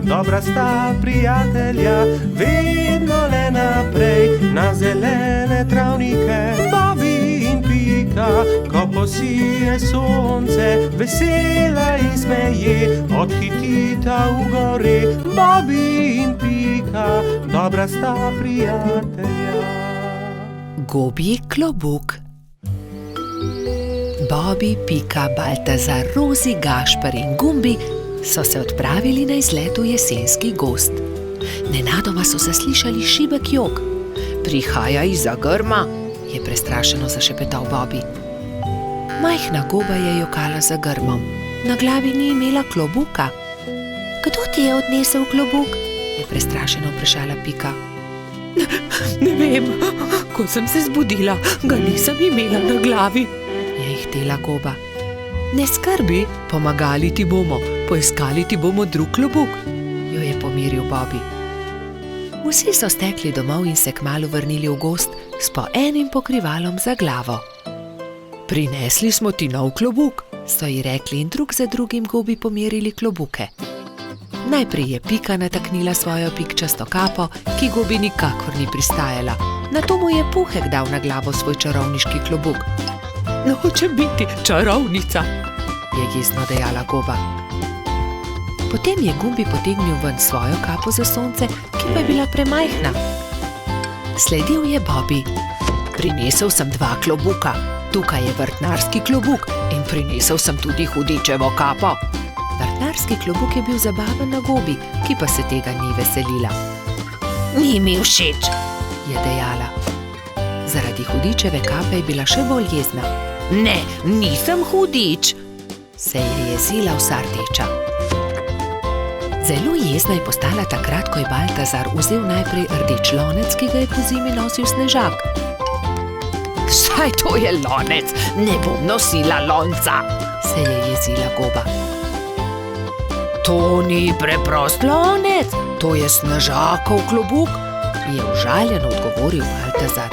dobra sta prijatelja, vedno le naprej na zelene travnike. Bobby in Pika, ko posije sonce, vesela in smeje, odhitita v gori. Bobby in Pika, dobra sta prijatelja. Gobji klobuk. Bobby, Pika, Baltazar, Rozi, Gašper in Gumbi so se odpravili na izlet v jesenski gozd. Nenadoma so zaslišali šibek jok. Prihaja izza grma, je prestrašeno zašepetal Bobby. Majhna goba je jokala za grmom. Na glavi ni imela klobuka. Kdo ti je odnesel klobuk? Je prestrašeno vprašala Pika. Ne vem, ko sem se zbudila, ga nisem imela na glavi, je ihtela goba. Ne skrbi, pomagali ti bomo, poiskali ti bomo drug klobuk, jo je pomiril Bobby. Vsi so stekli domov in se kmalu vrnili v gozd s po enim pokrivalom za glavo. Prinesli smo ti nov klobuk, so ji rekli in drug za drugim gobi pomerili klobuke. Najprej je Pika nataknila svojo pikčasto kapo, ki gobi nikakor ni pristajala. Nato mu je Puhek dal na glavo svoj čarovniški klobuk. Hočem biti čarovnica, je jezno dejala goba. Potem je Gumbi potegnil ven svojo kapo za sonce, ki pa je bila premajhna. Sledil je Bobby. Prinesel sem 2 klobuka, tukaj je vrtnarski klobuk in prinesel sem tudi hudičevo kapo. Vrtnarski klobuk je bil zabaven na gobi, ki pa se tega ni veselila. Ni mi všeč, je dejala. Zaradi hudičeve kape je bila še bolj jezna. Ne, nisem hudič, se je jezila vsa rdeča. Zelo jezna je postala takrat, ko je Baltazar vzel najprej rdeč lonec, ki ga je pozimi nosil Snežak. Saj to je lonec, ne bom nosila lonca, se je jezila goba. To ni preprost lonec, to je Snežakov klobuk, je užaljeno odgovoril Baltazar.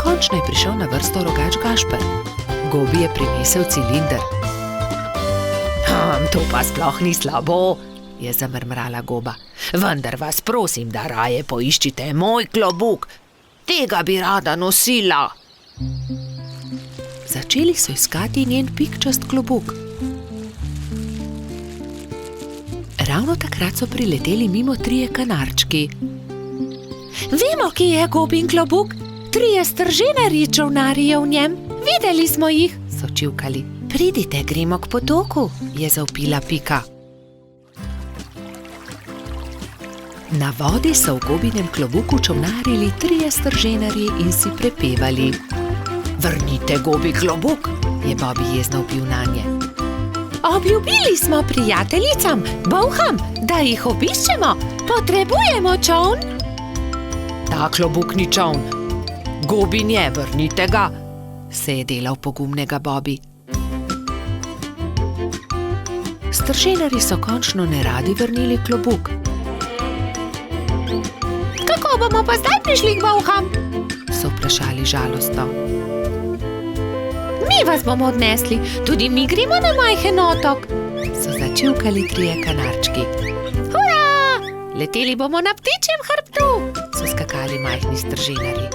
Končno je prišel na vrsto rogač Gašper. Gobi je prinesel cilinder. To pa sploh ni slabo, je zamrmrala goba. Vendar vas prosim, da raje poiščite moj klobuk. Tega bi rada nosila. Začeli so iskati njen pikčast klobuk. Ravno takrat so prileteli mimo 3 kanarčki. Vemo, kje je gobin klobuk. 3 strženarji čolnarji je v njem. Videli smo jih, so čivkali. Pridite, gremo k potoku, je zavpila Pika. Na vodi so v gobinem klobuku čolnarili 3 strženarji in si prepevali. Vrnite gobi klobuk, je Bobby jezno vpil nanje. Obljubili smo prijateljicam, bolham, da jih obiščemo. Potrebujemo čoln. Ta klobuk ni čoln. Gobin je, vrnite ga, se je delal pogumnega Bobby. Strženarji so končno neradi vrnili klobuk. Kako bomo pa zdaj prišli k bolham? So vprašali žalostno. Mi vas bomo odnesli, tudi mi gremo na majhen otok, so začivkali 3 kanarčki. Hurra! Leteli bomo na ptičjem hrbtu, so skakali majhni strženarji.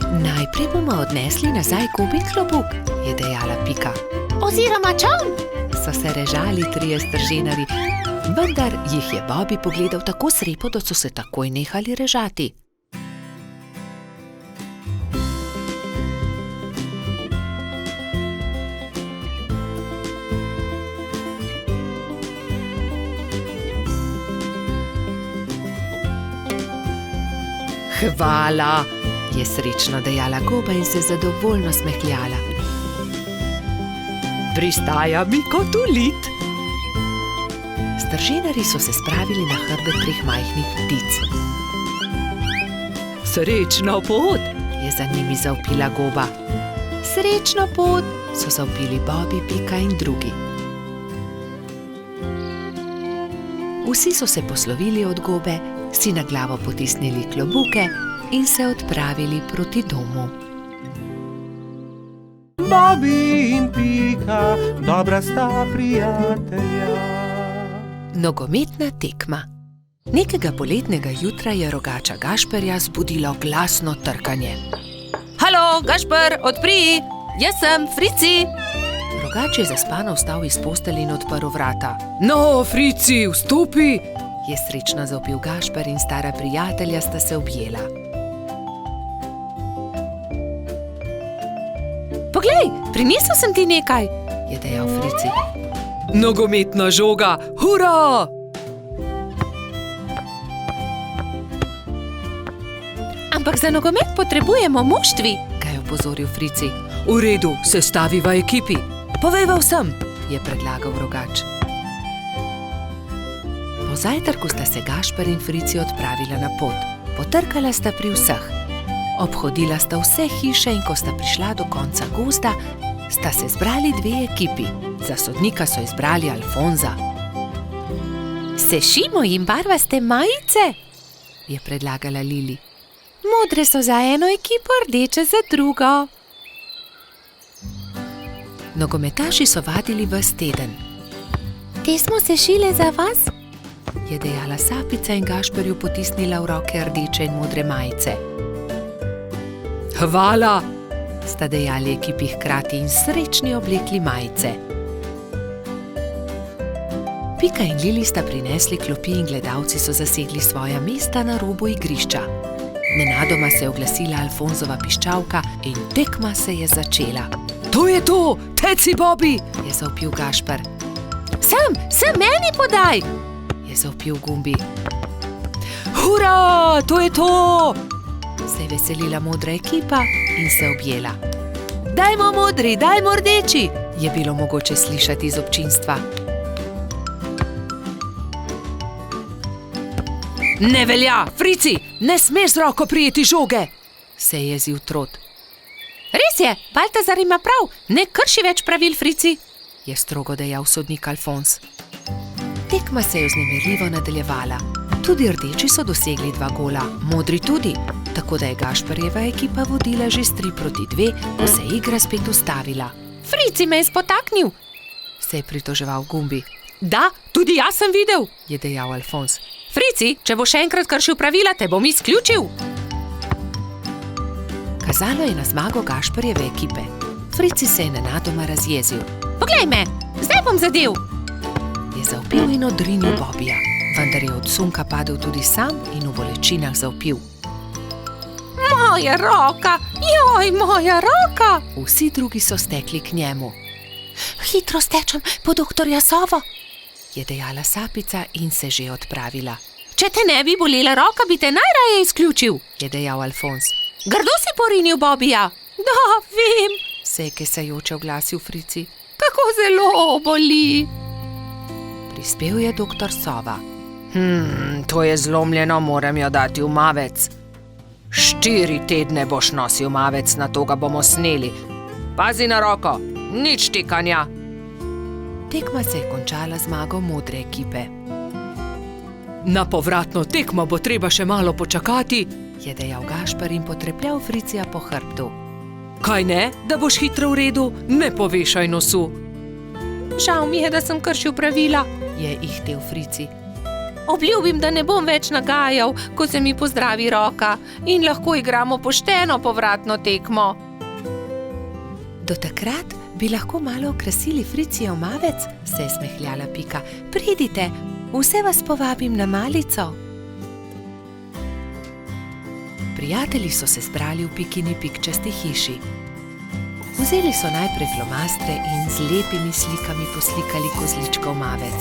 Najprej bomo odnesli nazaj gobin klobuk, je dejala Pika. Oziroma čoln, so se režali 3 strženarji, vendar jih je Bobby pogledal tako srepo, da so se takoj nehali režati. Hvala, je srečno dejala goba in se zadovoljno smehljala. Pristaja mi kot ulit. Strženarji so se spravili na hrbet 3 majhnih ptic. Srečno pot, je za njimi zavpila goba. Srečno pot, so zavpili Bobby, Pika in drugi. Vsi so se poslovili od gobe, si na glavo potisnili klobuke in se odpravili proti domu. Bobby in Pika, dobra sta prijatelja. Nogometna tekma. Nekega poletnega jutra je rogača Gašperja zbudilo glasno trkanje. Halo, Gašper, odpri! Jaz sem, Frici! Rogač je zaspano vstal iz postelje in odprl vrata. No, Frici, vstopi! Je srečno zavpil Gašper in stara prijatelja sta se objela. Poglej, prinesel sem ti nekaj, je dejal Frici. Nogometna žoga, hura! Ampak za nogomet potrebujemo moštvi, ga je opozoril Frici. V redu, sestaviva ekipi. Povejva vsem, je predlagal rogač. Po zajtrku sta se Gašper in Frici odpravila na pot. Potrkala sta pri vseh. Obhodila sta vse hiše in ko sta prišla do konca gozda, sta se zbrali dve ekipi. Za sodnika so izbrali Alfonza. Sešimo jim barvaste majice, je predlagala Lili. Modre so za eno ekipo, rdeče za drugo. Nogometaši so vadili ves teden. Te smo sešile za vas, je dejala Sapica in Gašperju potisnila v roke rdeče in modre majice. Hvala, sta dejali ekipi hkrati in srečni oblekli majice. Pika in Lili sta prinesli klopi in gledalci so zasedli svoja mesta na robu igrišča. Nenadoma se je oglasila Alfonzova piščalka in tekma se je začela. To je to, teci Bobi, je zavpil Gašper. Sem meni podaj, je zavpil Gumbi. Hura, to je to, se je veselila modra ekipa in se objela. Dajmo modri, dajmo rdeči, je bilo mogoče slišati iz občinstva. Ne velja, Frici, ne smeš z roko prijeti žoge, se je jezil Trot. Res je, Baltazar ima prav, ne krši več pravil, Frici, je strogo dejal sodnik Alfons. Tekma se je vznemirljivo nadaljevala. Tudi rdeči so dosegli 2 gola, modri tudi, tako da je Gašperjeva ekipa vodila že s 3-2, ko se je igra spet ustavila. Frici me je spotaknil, se je pritoževal Gumbi. Da, tudi jaz sem videl, je dejal Alfons. Frici, če bo še enkrat kršil pravila, te bom izključil. Kazalo je na zmago Gašperjeve ekipe. Frici se je nenadoma razjezil. Poglej me, zdaj bom zadel, je zavpil in odrinil Bobija, vendar je od sunka padel tudi sam in v bolečinah zavpil. Moja roka, joj, moja roka! Vsi drugi so stekli k njemu. Hitro stečem po doktorja Sovo, je dejala Sapica in se že odpravila. Če te ne bi bolela roka, bi te najraje izključil, je dejal Alfons. Grdo si porinil Bobija. Da, vem, se je kesajoče oglasil Frici. Kako zelo boli. Prispel je doktor Sova. To je zlomljeno, moram jo dati v mavec. 4 tedne boš nosil mavec, na to ga bomo sneli. Pazi na roko, nič tikanja. Tekma se je končala zmago modre ekipe. Na povratno tekmo bo treba še malo počakati, je dejal Gašper in potrepljal Fricija po hrbtu. Kaj ne, da boš hitro v redu, ne povešaj nosu. Žal mi je, da sem kršil pravila, je ihtel Frici. Obljubim, da ne bom več nagajal, ko se mi pozdravi roka in lahko igramo pošteno povratno tekmo. Do takrat bi lahko malo okrasili Fricijev mavec, se je smehljala Pika. Pridite, vse vas povabim na malico. Prijatelji so se zbrali v Pikini pikčasti hiši. Vzeli so najprej flomastre in z lepimi slikami poslikali kozličkov mavec.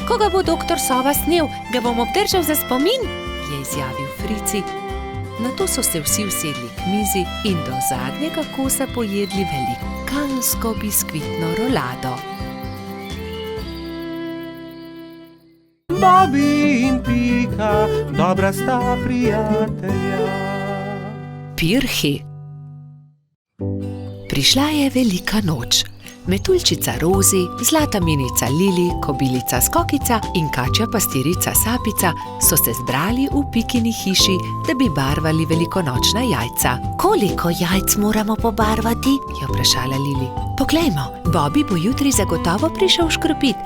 Ko ga bo doktor Sova snel, ga bom obdržal za spomin, je izjavil Frici. Nato so se vsi usedli k mizi in do zadnjega kosa pojedli velikansko biskvitno rolado. Bobi in Pika, dobra sta prijatelja. Pirhi. Prišla je velika noč. Metuljčica Rozi, zlata minica Lili, kobilica Skokica in kačja pastirica Sapica so se zbrali v Pikini hiši, da bi barvali velikonočna jajca. Koliko jajc moramo pobarvati? Je vprašala Lili. Poglejmo, Bobi bo jutri zagotovo prišel škropit.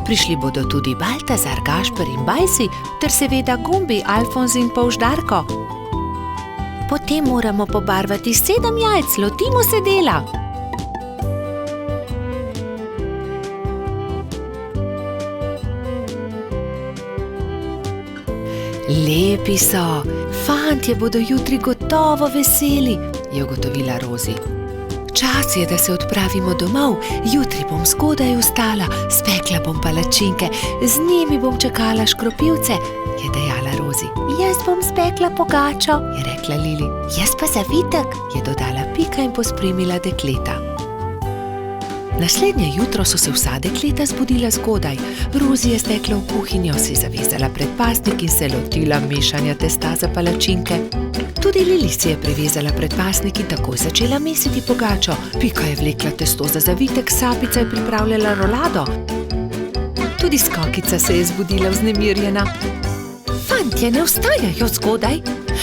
Prišli bodo tudi Baltazar, Gašper in Bajsi, ter seveda Gumbi, Alfonz in Polž Darko. Potem moramo pobarvati 7 jajc, lotimo se dela. Lepi so, fantje bodo jutri gotovo veseli, je ugotovila Rozi. Čas je, da se odpravimo domov, jutri bom zgodaj vstala, spekla bom palačinke, z njimi bom čakala škropivce, je dejala Rozi. Jaz bom spekla pogačo, je rekla Lili. Jaz pa zavitek, je dodala Pika in pospremila dekleta. Naslednje jutro so se vsa dekleta zbudila zgodaj. Rozi je stekla v kuhinjo, si zavezala predpasnik in se lotila mešanja testa za palačinke. Tudi Lili si je privezala predpasnik in takoj začela mesiti pogačo. Pika je vlekla testo za zavitek, Sapica je pripravljala rolado. Tudi Skokica se je zbudila vznemirjena. Fantje ne vstajajo zgodaj,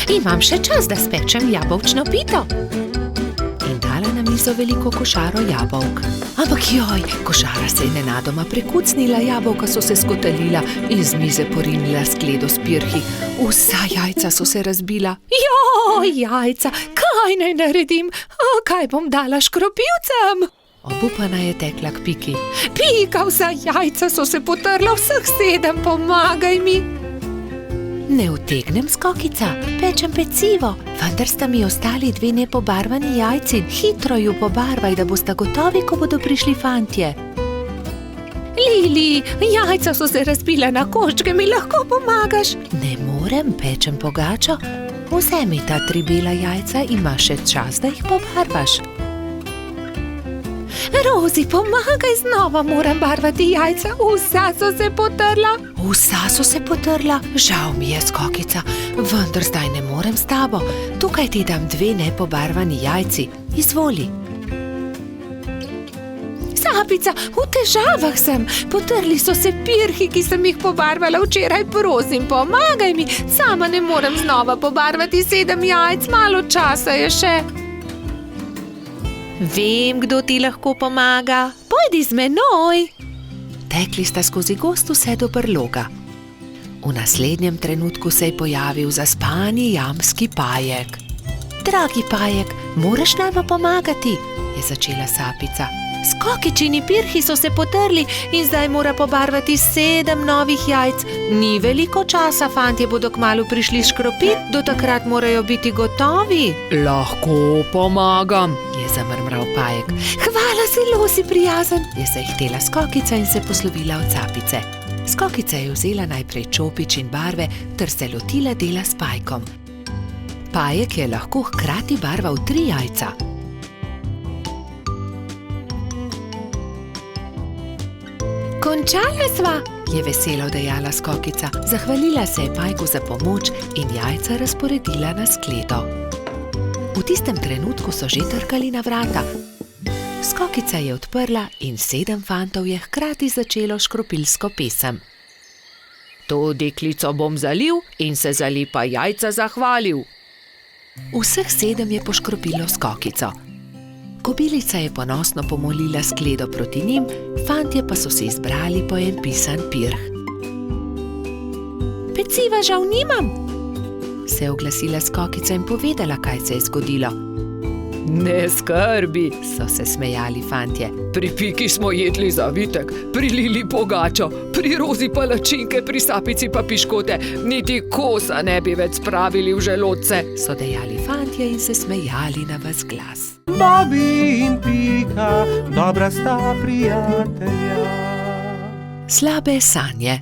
imam še čas, da spečem jabolčno pito. In dala na mizo veliko košaro jabolk. Ampak joj, košara se je nenadoma prekucnila, jabolka so se skotalila in z mize porinila skledo s pirhi. Vsa jajca so se razbila. Joj, jajca, kaj naj naredim? Kaj bom dala škropivcem? Obupana je tekla k Piki. Pika, vsa jajca so se potrla, vseh 7, pomagaj mi. Ne utegnem, Skokica, pečem pecivo, vendar sta mi ostali 2 nepobarvani jajci. Hitro ju pobarvaj, da bosta gotovi, ko bodo prišli fantje. Lili, jajca so se razbila na koščke, mi lahko pomagaš? Ne morem, pečem pogačo. Vzemi ta 3 bela jajca, imaš še čas, da jih pobarvaš. Rozi, pomagaj, znova moram barvati jajca, vsa so se potrla. Vsa so se potrla? Žal mi je, Skokica, vendar zdaj ne morem s tabo. Tukaj ti dam 2 nepobarvani jajci, izvoli. Sapica, v težavah sem, potrli so se pirhi, ki sem jih pobarvala včeraj, prosim, pomagaj mi, sama ne morem znova pobarvati 7 jajc, malo časa je še. Vem, kdo ti lahko pomaga. Pojdi z menoj. Tekli sta skozi gozd vse do brloga. V naslednjem trenutku se je pojavil zaspani jamski Pajek. Dragi Pajek, moraš nama pomagati, je začela Sapica. Skokičini pirhi so se potrli in zdaj mora pobarvati 7 novih jajc. Ni veliko časa, fantje bodo kmalu prišli škropit, do takrat morajo biti gotovi. Lahko pomagam, je zamrmral Pajek. Hvala, zelo si prijazen, je zahtela Skokica in se poslovila od Sapice. Skokica je vzela najprej čopič in barve ter se lotila dela s Pajkom. Pajek je lahko hkrati barval 3 jajca. Končala sva, je veselo dejala Skokica. Zahvalila se je Pajku za pomoč in jajca razporedila na skledo. V tistem trenutku so že trkali na vrata. Skokica je odprla in 7 fantov je hkrati začelo škropilsko pesem. To deklico bom zalil in se za lepa jajca zahvalil. Vseh 7 je poškropilo Skokico. Kobilica je ponosno pomolila skledo proti njim, fantje pa so se izbrali po en pisan pirh. Peciva žal nimam, se je oglasila Skokica in povedala, kaj se je zgodilo. Ne skrbi, so se smejali fantje. Pri Piki smo jedli zavitek, pri Lili pogačo, pri Rozi palačinke, pri Sapici pa piškote, niti kosa ne bi več spravili v želodce, so dejali fantje in se smejali na ves glas. Bobi in Pika, dobra sta prijatelja. Slabe sanje.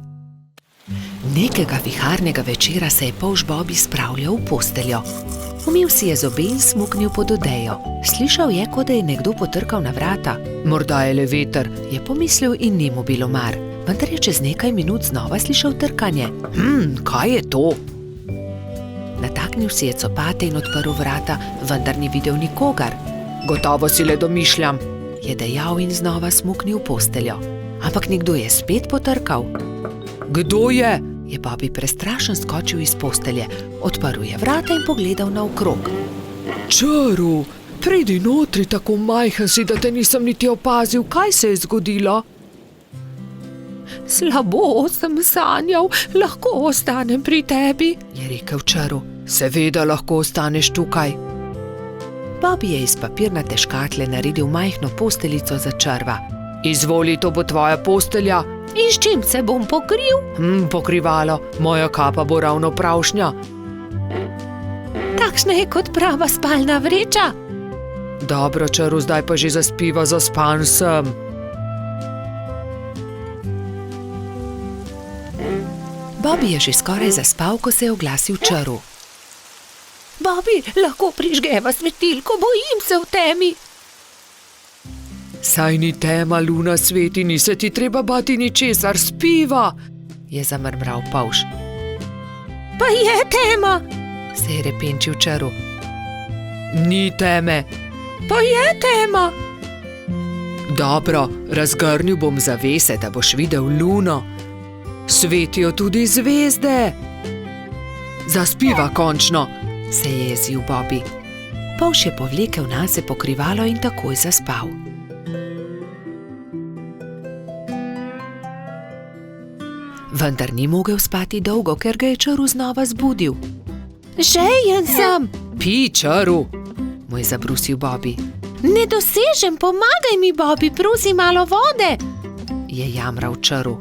Nekega viharnega večera se je polž Bobi spravljal v posteljo. Umil si je zobe in smuknil pod odejo. Slišal je, kot da je nekdo potrkal na vrata. Morda je le veter, je pomislil in ni mu bilo mar. Vendar je čez nekaj minut znova slišal trkanje. Kaj je to? Nataknil si je copate in odprl vrata, vendar ni videl nikogar. Gotovo si le domišljam, je dejal in znova smuknil v posteljo. Ampak nekdo je spet potrkal. Kdo je? Je Bobi prestrašen skočil iz postelje, odprl je vrata in pogledal naokrog. Čaru, pridi notri, tako majhen si, da te nisem niti opazil, kaj se je zgodilo? Slabo sem sanjal, lahko ostanem pri tebi, je rekel čaru. Seveda lahko ostaneš tukaj. Bobby je iz papirnate škatle naredil majhno posteljico za črva. Izvoli, to bo tvoja postelja. In s čim se bom pokril? Pokrivalo, moja kapa bo ravno pravšnja. Takšna je kot prava spalna vreča. Dobro, čaru, zdaj pa že zaspiva, zaspan sem. Bobby je že skoraj zaspal, ko se je oglasil čaru. Bobby, lahko prižgeva svetilko, bojim se v temi. Saj ni tema, luna sveti, ni se ti treba bati ničesar, spiva, je zamrmral Pavš. Pa je tema, se je repenčil čaru. Ni teme. Pa je tema. Dobro, razgrnil bom zavese, da boš videl luno. Svetijo tudi zvezde. Zaspiva končno, se je jezil Bobby. Pavš je povlekel nase pokrivalo in takoj zaspal. Vendar ni mogel spati dolgo, ker ga je čaru znova zbudil. Žejen sem. Pij, čaru, mu je zabrusil Bobby. Ne dosežem, pomagaj mi, Bobby, prosim malo vode, je jamral čaru.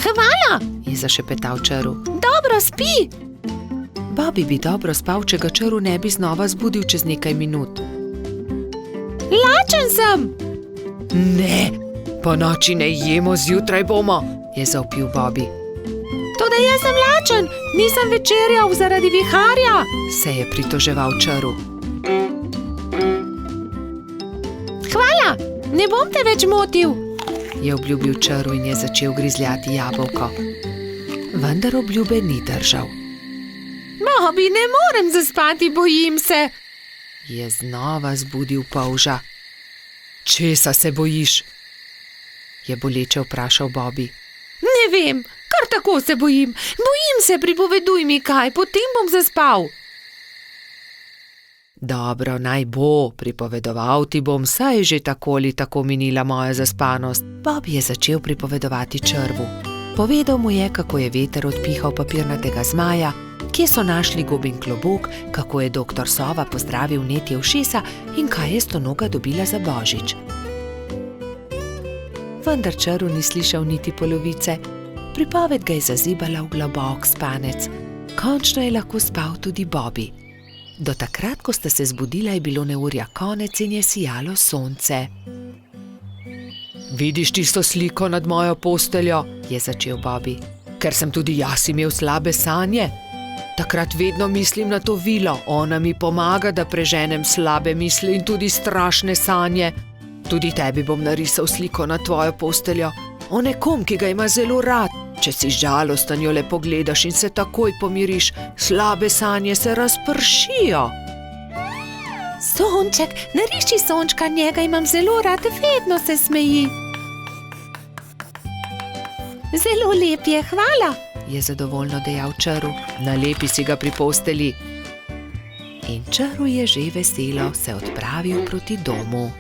Hvala, je zašepetal čaru. Dobro spi. Bobby bi dobro spal, če ga čaru ne bi znova zbudil čez nekaj minut. Lačen sem. Ne, po noči ne jemo, zjutraj bomo, je zavpil Bobby. Toda jaz sem lačen, nisem večerjal zaradi viharja, se je pritoževal čaru. Hvala, ne bom te več motil, je obljubil čaru in je začel grizljati jabolko. Vendar obljube ni držal. Bobby, ne morem zaspati, bojim se, je znova zbudil polža. Česa se bojiš? Je boleče vprašal Bobby. Ne vem, kar tako se bojim. Bojim se, pripoveduj mi kaj, potem bom zaspal. Dobro, naj bo, pripovedoval ti bom, saj je že tako ali tako minila moja zaspanost. Bobby je začel pripovedovati črvu. Povedal mu je, kako je veter odpihal papirnatega zmaja, kje so našli Gobin klobuk, kako je doktor Sova pozdravil netje ušesa in kaj je Stonoga dobila za božič. Vendar čaru ni slišal niti polovice. Pripoved ga je zazibala v globok spanec. Končno je lahko spal tudi Bobby. Do takrat, ko sta se zbudila, je bilo neurja konec in je sijalo sonce. Vidiš tisto sliko nad mojo posteljo, je začel Bobby. Ker sem tudi jaz imel slabe sanje. Takrat vedno mislim na to vilo, ona mi pomaga, da preženem slabe misli in tudi strašne sanje. Tudi tebi bom narisal sliko na tvojo posteljo, o nekom, ki ga ima zelo rad. Če si žalosten, jo le pogledaš in se takoj pomiriš, slabe sanje se razpršijo. Sonček, nariši sončka, njega imam zelo rad, vedno se smeji. Zelo lep je, hvala, je zadovoljno dejal čaru. Nalepi si ga pri posteli. In čaru je že veselo se odpravil proti domu.